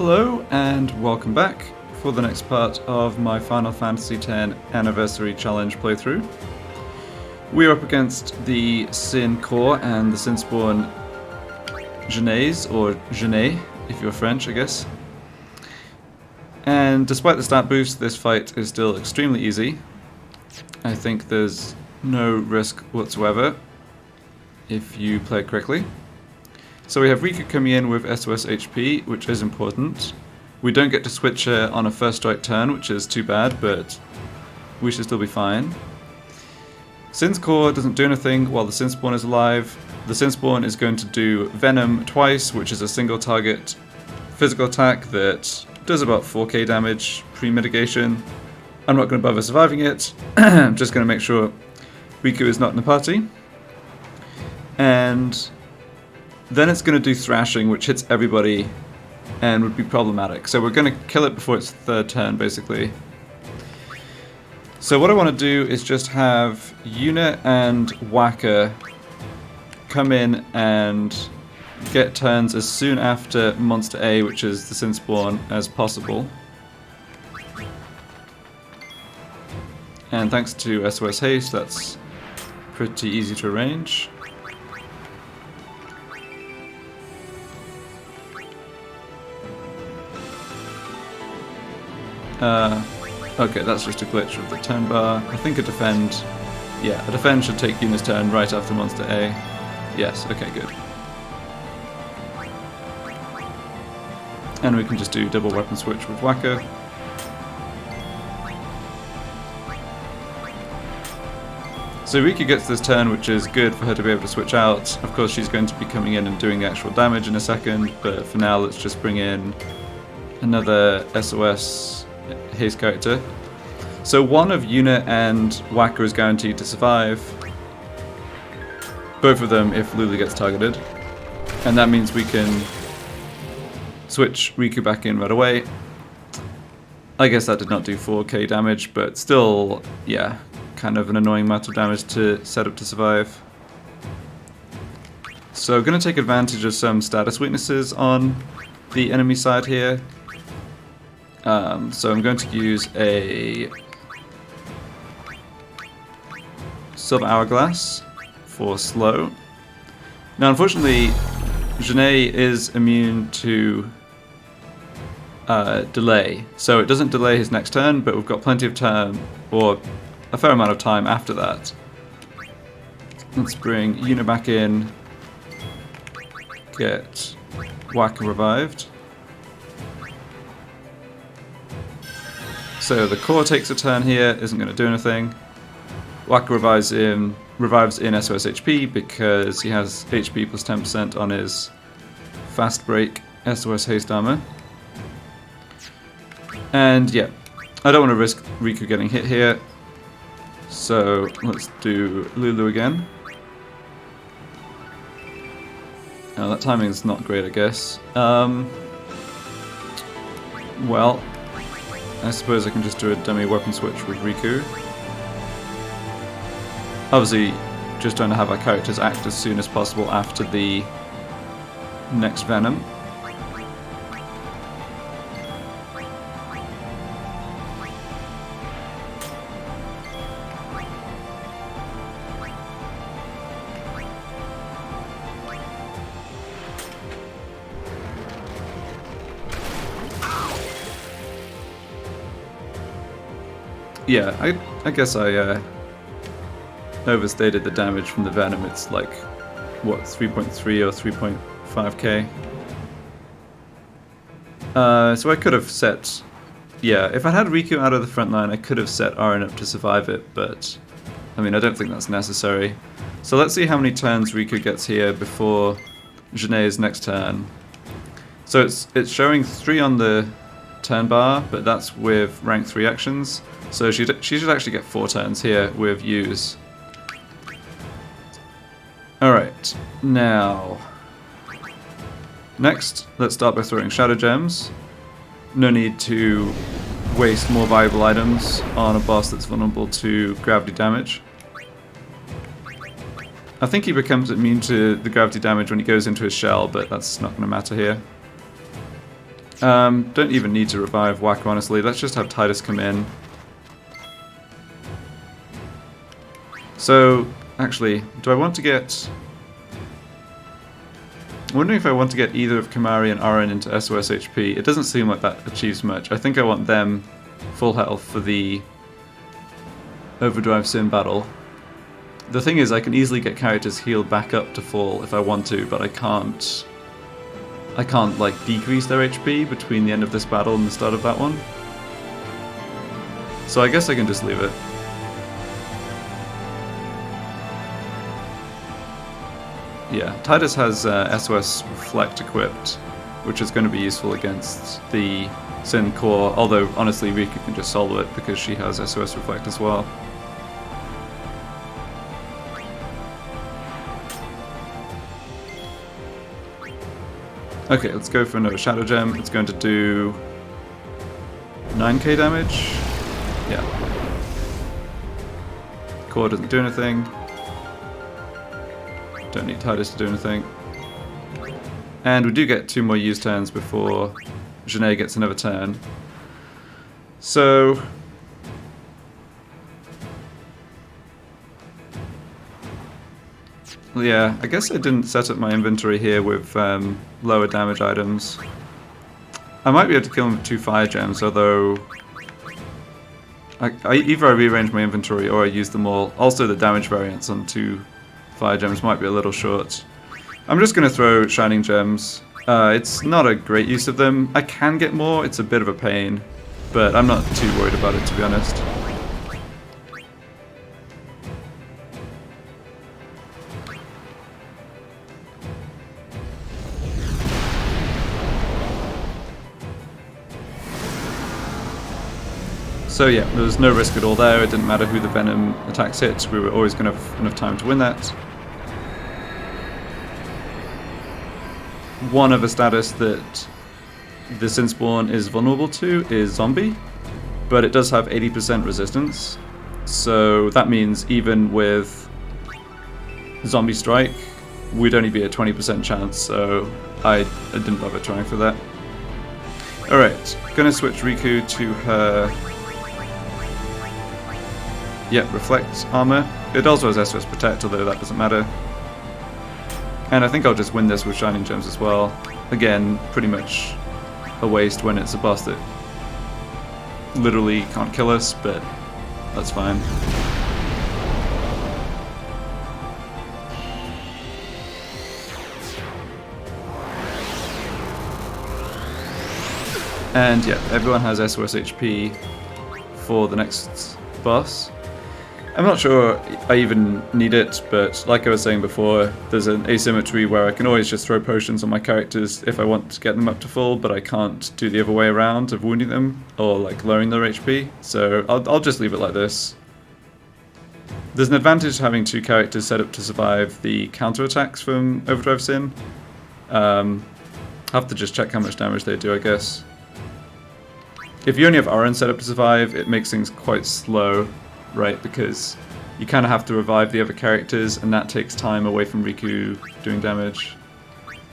Hello and welcome back for the next part of my Final Fantasy X Anniversary Challenge playthrough. We are up against the Sin Core and the Sinspawn Genais, or Genais if you're French, I guess. And despite the stat boost, this fight is still extremely easy. I think there's no risk whatsoever if you play it correctly. So we have Riku coming in with SOS HP, which is important. We don't get to switch her on a first strike turn, which is too bad, but we should still be fine. Sin's Core doesn't do anything while the Sinspawn is alive. The Sinspawn is going to do Venom twice, which is a single target physical attack that does about 4k damage pre-mitigation. I'm not going to bother surviving it. I'm just going to make sure Riku is not in the party. And then it's going to do Thrashing, which hits everybody and would be problematic. So we're going to kill it before its third turn, basically. So what I want to do is just have Yuna and Waka come in and get turns as soon after Monster A, which is the Sinspawn, as possible. And thanks to SOS Haste, that's pretty easy to arrange. Okay, that's just a glitch with the turn bar. I think a defend should take Yuna's turn right after Monster A. Yes, okay, good. And we can just do double weapon switch with Waka. So Riku gets this turn, which is good for her to be able to switch out. Of course, she's going to be coming in and doing the actual damage in a second, but for now, let's just bring in another SOS Haste character. So one of Yuna and Waka is guaranteed to survive. Both of them if Lulu gets targeted. And that means we can switch Riku back in right away. I guess that did not do 4k damage, but still, yeah, kind of an annoying amount of damage to set up to survive. So I'm going to take advantage of some status weaknesses on the enemy side here. So I'm going to use a Silver Hourglass for slow. Now unfortunately, Genais is immune to delay, so it doesn't delay his next turn, but we've got plenty of time, or a fair amount of time after that. Let's bring Yuna back in, get Waka revived. So the core takes a turn here, isn't going to do anything. Waka revives in SOS HP because he has HP plus 10% on his fast break SOS haste armor. And yeah, I don't want to risk Riku getting hit here. So let's do Lulu again. Oh, that timing is not great, I guess. Well, I suppose I can just do a dummy weapon switch with Riku. Obviously, just trying to have our characters act as soon as possible after the next Venom. Yeah, I guess I overstated the damage from the Venom. It's like, what, 3.3 or 3.5k? So I could have set... Yeah, if I had Riku out of the front line, I could have set Aaron up to survive it, but... I mean, I don't think that's necessary. So let's see how many turns Riku gets here before Genais' next turn. So it's showing 3 on the turn bar, but that's with rank 3 actions. So she should actually get 4 turns here with use. Alright, now... Next, let's start by throwing Shadow Gems. No need to waste more valuable items on a boss that's vulnerable to gravity damage. I think he becomes immune to the gravity damage when he goes into his shell, but that's not going to matter here. Don't even need to revive Whack, honestly. Let's just have Titus come in. So, actually, do I want to get... I'm wondering if I want to get either of Kamari and Aaron into SOS HP. It doesn't seem like that achieves much. I think I want them full health for the Overdrive Sin battle. The thing is, I can easily get characters healed back up to full if I want to, but I can't like decrease their HP between the end of this battle and the start of that one. So I guess I can just leave it. Yeah, Titus has SOS Reflect equipped, which is going to be useful against the Sin core, although honestly Riku can just solo it because she has SOS Reflect as well. Okay, let's go for another Shadow Gem. It's going to do 9k damage. Yeah. Core doesn't do anything. Don't need Titus to do anything. And we do get 2 more use turns before Genais gets another turn. So... yeah, I guess I didn't set up my inventory here with lower damage items. I might be able to kill him with 2 fire gems, although... either I rearrange my inventory or I use them all. Also the damage variance on 2 fire gems might be a little short. I'm just going to throw shining gems. It's not a great use of them. I can get more, it's a bit of a pain, but I'm not too worried about it, to be honest. So yeah, there was no risk at all there. It didn't matter who the Venom attacks hit. We were always going to have enough time to win that. One other status that the Sinspawn is vulnerable to is Zombie, but it does have 80% resistance. So that means even with Zombie Strike, we'd only be a 20% chance, so I didn't bother trying for that. Alright, gonna switch Riku to her... yeah, Reflect armor. It also has SOS Protect, although that doesn't matter. And I think I'll just win this with Shining Gems as well. Again, pretty much a waste when it's a boss that literally can't kill us, but that's fine. And yeah, everyone has SOS HP for the next boss. I'm not sure I even need it, but like I was saying before, there's an asymmetry where I can always just throw potions on my characters if I want to get them up to full, but I can't do the other way around of wounding them or like lowering their HP, so I'll just leave it like this. There's an advantage to having 2 characters set up to survive the counterattacks from Overdrive Sin. Have to just check how much damage they do, I guess. If you only have Aaron set up to survive, it makes things quite slow. Right, because you kind of have to revive the other characters, and that takes time away from Riku doing damage.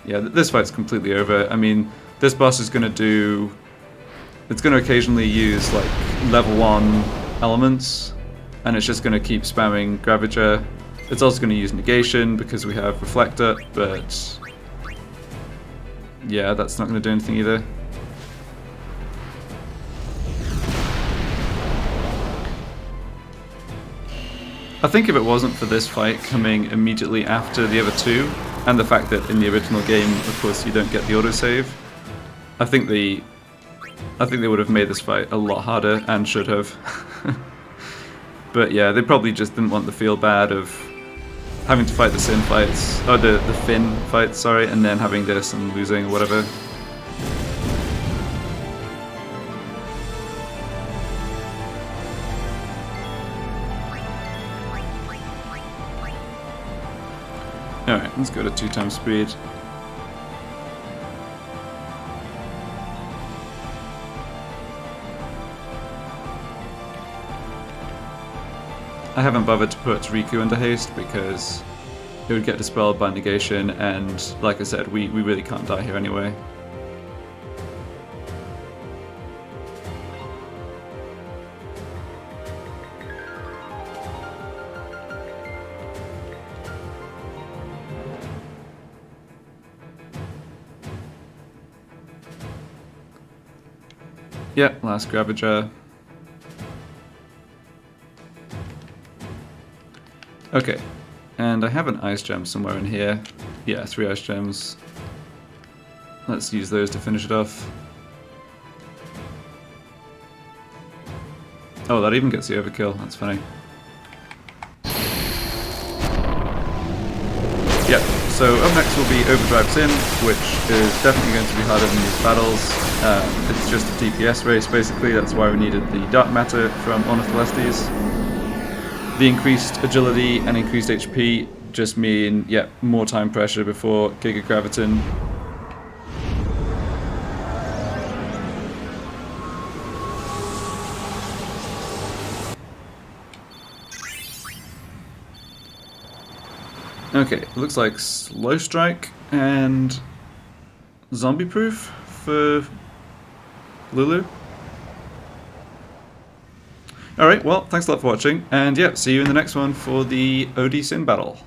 Yeah, this fight's completely over. I mean, this boss is going to do... it's going to occasionally use, like, level 1 elements, and it's just going to keep spamming Gravager. It's also going to use Negation, because we have Reflector, but... yeah, that's not going to do anything either. I think if it wasn't for this fight coming immediately after the other 2, and the fact that in the original game, of course, you don't get the autosave, I think they would have made this fight a lot harder, and should have. But yeah, they probably just didn't want the feel bad of having to fight the Sin fights, or the Finn fights, sorry, and then having this and losing or whatever. Alright, let's go to 2 times speed. I haven't bothered to put Riku under haste because it would get dispelled by negation, and like I said, we really can't die here anyway. Yeah, last Gravager. Okay, and I have an ice gem somewhere in here. Yeah, 3 ice gems. Let's use those to finish it off. Oh, that even gets the overkill. That's funny. Yeah, so up next will be Overdrive Sin, which is definitely going to be harder than these battles. It's just a DPS race, basically. That's why we needed the Dark Matter from Ornitholestes. The increased agility and increased HP just mean, yeah, more time pressure before Giga Graviton. Okay, looks like Slow Strike and Zombie Proof for Lulu. Alright, well, thanks a lot for watching, and yeah, see you in the next one for the OD Sin battle.